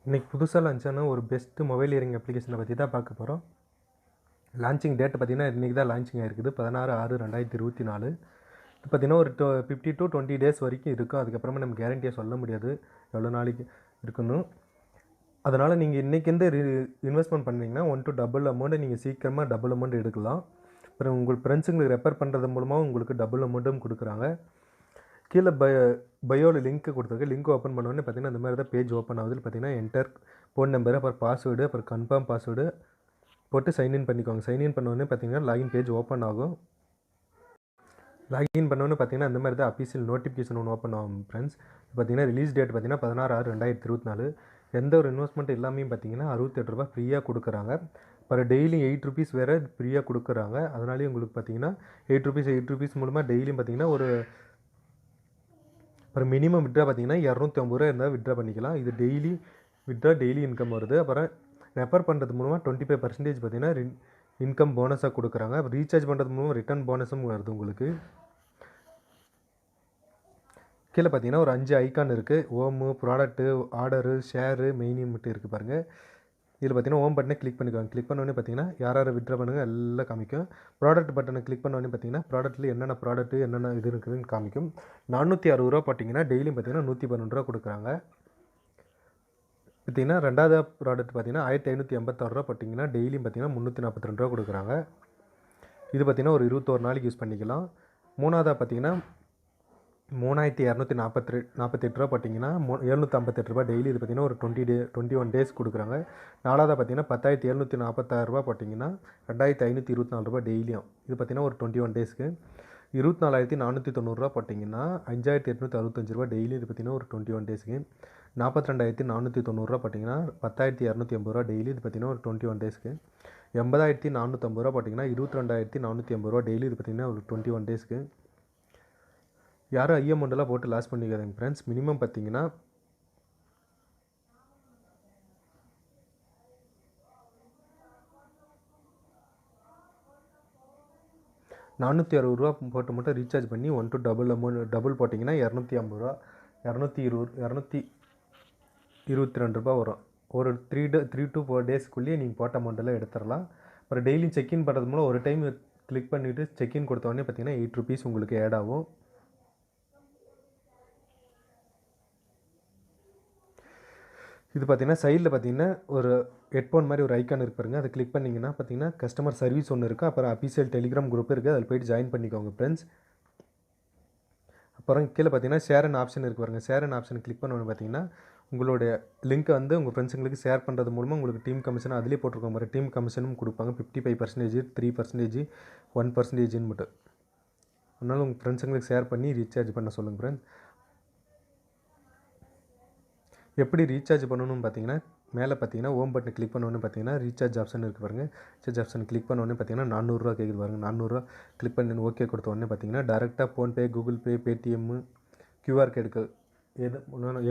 இன்றைக்கி புதுசாக லான்ச்சான ஒரு பெஸ்ட்டு மொபைல் இயரிங் அப்ளிகேஷனை பற்றி தான் பார்க்க போகிறோம். லான்ச்சிங் டேட் பார்த்திங்கன்னா இன்றைக்கி தான் லான்ச்சிங் ஆகிருக்குது 16/6/2024. இது பார்த்திங்கன்னா ஒரு 50 to 20 டேஸ் வரைக்கும் இருக்கும். அதுக்கப்புறமா நம்ம கேரண்டியாக சொல்ல முடியாது எவ்வளோ நாளைக்கு இருக்கணும். அதனால் நீங்கள் இன்றைக்கி இன்வெஸ்ட்மெண்ட் பண்ணிங்கன்னா 1 to டபுள் அமௌண்ட்டை நீங்கள் சீக்கிரமாக டபுள் அமௌண்ட் எடுக்கலாம். அப்புறம் உங்கள் ஃப்ரெண்ட்ஸுங்களுக்கு ரெஃபர் பண்ணுறது மூலமாக உங்களுக்கு டபுள் அமௌண்ட்டும் கொடுக்குறாங்க. கீழே பயோவில் லிங்க் கொடுத்துருக்கு. லிங்க் ஓப்பன் பண்ணோன்னே பார்த்தீங்கன்னா இந்த மாதிரி தான் பேஜ் ஓப்பன் ஆகுது. பார்த்தீங்கன்னா என்டர் ஃபோன் நம்பரு, அப்புறம் பாஸ்வேர்டு, அப்புறம் கன்ஃபார்ம் பாஸ்வேர்டு போட்டு சைன்இன் பண்ணிக்கோங்க. சைன்இன் பண்ணோடனே பார்த்தீங்கன்னா லாகின் பேஜ் ஓப்பன் ஆகும். லாகின் பண்ணோன்னே பார்த்தீங்கன்னா இந்த மாதிரி தான் அஃபீஷியல் நோட்டிஃபிகேஷன் ஒன்று ஓப்பன் ஆகும் ஃப்ரெண்ட்ஸ். பார்த்தீங்கன்னா ரிலீஸ் டேட் பார்த்தீங்கன்னா 16/6/2024. எந்த ஒரு இன்வெஸ்ட்மெண்ட் எல்லாமே பார்த்தீங்கன்னா ₹68 ஃப்ரீயாக கொடுக்குறாங்க. அப்புறம் டெய்லி ₹8 வேறு ஃப்ரீயாக கொடுக்குறாங்க. அதனாலேயே உங்களுக்கு பார்த்தீங்கன்னா ₹8 மூலமாக டெய்லியும் பார்த்தீங்கன்னா அப்புறம் மினிமம் விட்ரா பார்த்தீங்கன்னா ₹250 இருந்தால் விட்ரா பண்ணிக்கலாம். இது டெய்லி இன்கம் வருது. அப்புறம் ரெஃபர் பண்ணுறது மூலமாக 25% பார்த்தீங்கன்னா இன்கம் போனஸாக கொடுக்குறாங்க. அப்புறம் ரீசார்ஜ் பண்ணுறது மூலமாக ரிட்டர்ன் போனஸும் வருது உங்களுக்கு. கீழே பார்த்தீங்கன்னா ஒரு 5 ஐக்கான் இருக்குது. Home, product, order, share, main மட்டும் இருக்குது பாருங்கள். இதில் பார்த்தீங்கன்னா ஹோம் பட்டனை கிளிக் பண்ணிக்கோங்க. கிளிக் பண்ணோடனே பார்த்தீங்கன்னா யார் விட்ரா பண்ணுங்க எல்லாம் காமிக்கும். ப்ராடக்ட் பட்டனை கிளிக் பண்ணோடனே பார்த்தீங்கன்னா ப்ராடக்ட்டில் என்னென்ன ப்ராடக்ட்டு என்னென்ன இது இருக்குதுன்னு காமிக்கும். ₹460 போட்டிங்கன்னா டெய்லியும் பார்த்தீங்கன்னா ₹112 கொடுக்குறாங்க. பார்த்தீங்கன்னா ரெண்டாவது ப்ராடக்ட் பார்த்தீங்கன்னா ₹1586 போட்டிங்கன்னா டெய்லியும் பார்த்தீங்கன்னா ₹342 கொடுக்குறாங்க. இது பார்த்தீங்கன்னா ஒரு 21 நாளைக்கு யூஸ் பண்ணிக்கலாம். மூணாவதாக பார்த்தீங்கன்னா ₹3248 போட்டிங்கன்னா ₹758 டெய்லி இது பார்த்தீங்கன்னா ஒரு 21 டேஸ் கொடுக்குறாங்க. நாலாவதாக பார்த்தீங்கன்னா ₹10,746 போட்டிங்கன்னா ₹2524 டெய்லியும். இது பார்த்தீங்கன்னா ஒரு 21 டேஸ்க்கு. ₹24,490 போட்டிங்கன்னா ₹5,865 டெய்லி. இது பார்த்தீங்கன்னா ஒரு 21 டேஸ்க்கு. ₹42,490 போட்டிங்கன்னா ₹10,280 டெய்லி. இது பார்த்தீங்கன்னா ஒரு 21 டேஸ்க்கு. ₹80,450 போட்டிங்கன்னா ₹22,480 டெய்லி. இது பார்த்தீங்கன்னா ஒரு 21 டேஸ்க்கு. யாரும் அமௌண்ட்டெல்லாம் போட்டு லாஸ் பண்ணிக்காதீங்க ஃப்ரெண்ட்ஸ். மினிமம் பார்த்தீங்கன்னா ₹460 போட்டு மட்டும் ரீசார்ஜ் பண்ணி 1 to டபுள் போட்டிங்கன்னா ₹250 ₹222 வரும். ஒரு 3 to 4 டேஸ்க்குள்ளேயே நீங்கள் போட்ட அமௌண்ட்டெல்லாம் எடுத்துடலாம். அப்புறம் டெய்லியும் செக்இன் பண்ணுறது மூலம் ஒரு டைம் கிளிக் பண்ணிவிட்டு செக்இன் கொடுத்தோடனே பார்த்தீங்கன்னா ₹8 உங்களுக்கு ஆட் ஆகும். இது பார்த்தீங்கன்னா சைடில் பார்த்தீங்கன்னா ஒரு ஹெட்ஃபோன் மாதிரி ஒரு ஐக்கான் இருக்கு பாருங்க. அதை கிளிக் பண்ணிங்கன்னா பார்த்தீங்கன்னா கஸ்டமர் சர்வீஸ் ஒன்று இருக்குது. அப்புறம் அஃபீஷியல் டெலிகிராம் குரூப் இருக்குது. அதில் போய்ட்டு ஜாயின் பண்ணிக்கோங்க ஃப்ரெண்ட்ஸ். அப்புறம் கீழே பார்த்தீங்கன்னா ஷேர் அண்ட் ஆப்ஷன் இருக்குது பாருங்கள். ஷேர் அண்ட் ஆப்ஷன் கிளிக் பண்ணோன்னு பார்த்தீங்கன்னா உங்களுடைய லிங்க்கை வந்து உங்கள் ஃப்ரெண்ட்ஸுங்களுக்கு ஷேர் பண்ணுறது மூலமாக உங்களுக்கு டீம் கமிஷன் அதிலே போட்டிருக்க மாதிரி டீம் கமிஷனும் கொடுப்பாங்க. 55%, 3%, 1%ன்னு மட்டும். அதனால் உங்கள் ஃப்ரெண்ட்ஸுங்களுக்கு ஷேர் பண்ணி ரீசார்ஜ் பண்ண சொல்லுங்கள் ஃப்ரெண்ட்ஸ். எப்படி ரீசார்ஜ் பண்ணணும்னு பார்த்தீங்கன்னா மேலே பார்த்தீங்கன்னா ஹோம் பட்டனை கிளிக் பண்ணோன்னு பார்த்தீங்கன்னா ரீசார்ஜ் ஆப்ஷன் இருக்குது பாருங்கள். ரீசார்ஜ் ஆப்ஷன் கிளிக் பண்ணோன்னே பார்த்தீங்கன்னா ₹400 கேட்குது பாருங்கள். ₹400 கிளிக் பண்ணி ஓகே கொடுத்த உடனே பார்த்தீங்கன்னா டேரெக்டாக PhonePe, Google Pay, Paytm, QR கோடுக்கு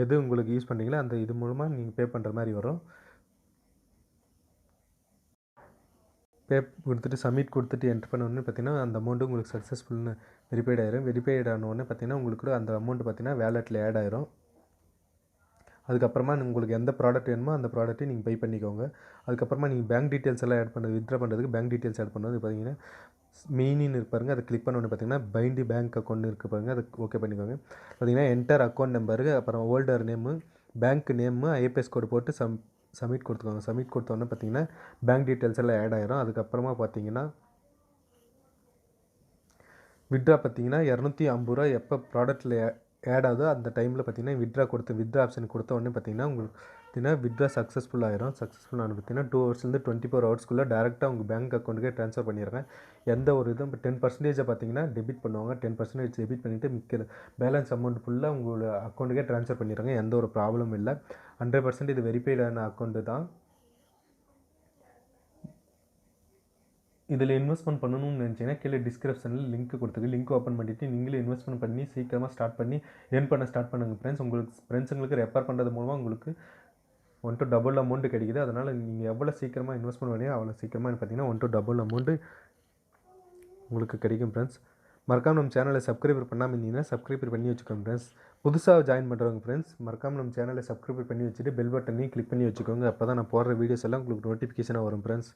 எது உங்களுக்கு யூஸ் பண்ணுறீங்களோ அந்த இது மூலமாக நீங்கள் பே பண்ணுற மாதிரி வரும். பே கொடுத்துட்டு சப்மிட் கொடுத்துட்டு என்ட்ரு பண்ணோடனே பார்த்தீங்கன்னா அந்த அமௌண்ட்டு உங்களுக்கு சக்ஸஸ்ஃபுல்னு வெரிஃபைட் ஆயிரும். வெரிஃபைட் ஆனோடனே பார்த்தீங்கன்னா உங்களுக்கு கூட அந்த அமௌண்ட்டு பார்த்தீங்கன்னா வேலெட்டில் ஆட் ஆயிரும். அதுக்கப்புறமா உங்களுக்கு எந்த ப்ராடக்ட் வேணுமோ அந்த ப்ராடக்ட்டை நீங்கள் பே பண்ணிக்கோங்க. அதுக்கப்புறமா நீங்கள் பேங்க் டீட்டெயில்ஸ் எல்லாம் ஆட் பண்ணுறது வித்ட்ரா பண்ணுறதுக்கு பேங்க் டீட்டெயில்ஸ் ஆட் பண்ணுறது பார்த்தீங்கன்னா மெயின்னு இருக்கு பாருங்கள். அதை கிளிக் பண்ணோன்னு பார்த்தீங்கன்னா பைண்ட் பேங்க் அக்கௌண்ட் இருக்குது பாருங்கள். அதை ஓகே பண்ணிக்கோங்க. பார்த்தீங்கன்னா என்டர் அக்கௌண்ட் நம்பரு, அப்புறம் holder name, bank name, IFS கோடு போட்டு சப்மிட் கொடுத்துக்கோங்க. சப்மிட் கொடுத்தோன்னே பார்த்தீங்கன்னா பேங்க் டீட்டெயில்ஸ் எல்லாம் ஆட் ஆயிரும். அதுக்கப்புறமா பார்த்தீங்கன்னா வித்ட்ரா பார்த்தீங்கன்னா ₹250 எப்போ ப்ராடக்ட்டில் ஆட் ஆகுதோ அந்த டைமில் பார்த்தீங்கன்னா வித்ட்ரா ஆப்ஷன் கொடுத்த உடனே பார்த்தீங்கன்னா உங்களுக்கு பார்த்தீங்கன்னா வித்ட்ரா சக்ஸஸ்ஃபுல் ஆயிரும். சக்ஸஸ்ஃபுல்லான பார்த்தீங்கன்னா 2 ஹவர்ஸ்லேருந்து 24 ஹவர்ஸ்க்குள்ளே டேரெக்டாக உங்கள் பேங்க் அக்கௌண்ட்டுக்கே ட்ரான்ஸ்ஃபர் பண்ணிடுறேன். எந்த ஒரு இதுவும் 10% பார்த்தீங்கன்னா டெபிட் பண்ணுவாங்க. 10% டெபிட் பண்ணிவிட்டு மிக்க பேலன்ஸ் அமௌண்ட் ஃபுல்லாக உங்களோட அக்கௌண்ட்டுக்கே ட்ரான்ஸ்ஃபர் பண்ணிடுறாங்க. எந்த ஒரு ப்ராப்ளமும் இல்லை. 100% இது வெரிஃபைடான அக்கௌண்ட்டு தான். இதில் இன்வெஸ்ட்மெண்ட் பண்ணணும்னு நினச்சிங்கன்னா கீழே டிஸ்கிரிப்ஷனில் லிங்க் கொடுத்துருக்கு. லிங்க் ஓப்பன் பண்ணிவிட்டு நீங்களே இன்வெஸ்ட்மெண்ட் பண்ணி சீக்கிரமாக ஸ்டார்ட் பண்ணி ஏர்ன் பண்ண ஸ்டார்ட் பண்ணுங்கள் ஃப்ரெண்ட்ஸ். ஃப்ரெண்ட்ஸுங்களுக்கு ரெஃபர் பண்ணுறது மூலமாக உங்களுக்கு 1 to டபுள் அமௌண்ட்டு கிடைக்குது. அதனால் நீங்கள் எவ்வளோ சீக்கிரமாக இன்வெஸ்ட்மெண்ட் பண்ணியோ அவ்வளோ சீக்கிரமாக பார்த்தீங்கன்னா 1 to டபுள் அமௌண்ட்டு உங்களுக்கு கிடைக்கும் ஃப்ரெண்ட்ஸ். மறக்காம நம்ம சேனலை சப்ஸ்கிரைபர் பண்ணாமல் இருந்தீங்கன்னா சப்ஸ்கிரைபர் பண்ணி வச்சுக்கோங்க ஃப்ரெண்ட்ஸ். புதுசாக ஜாயின் பண்ணுறவங்க ஃப்ரெண்ட்ஸ் மறக்காம நம்ம சேனலை சப்ஸ்கிரைபர் பண்ணி வச்சுட்டு பெல் பட்டனையும் கிளிக் பண்ணி வச்சுக்கோங்க. அப்போ தான் நான் போடுற வீடியோஸ் எல்லாம் உங்களுக்கு நோட்டிஃபிகேஷனாக வரும் ஃப்ரெண்ட்ஸ்.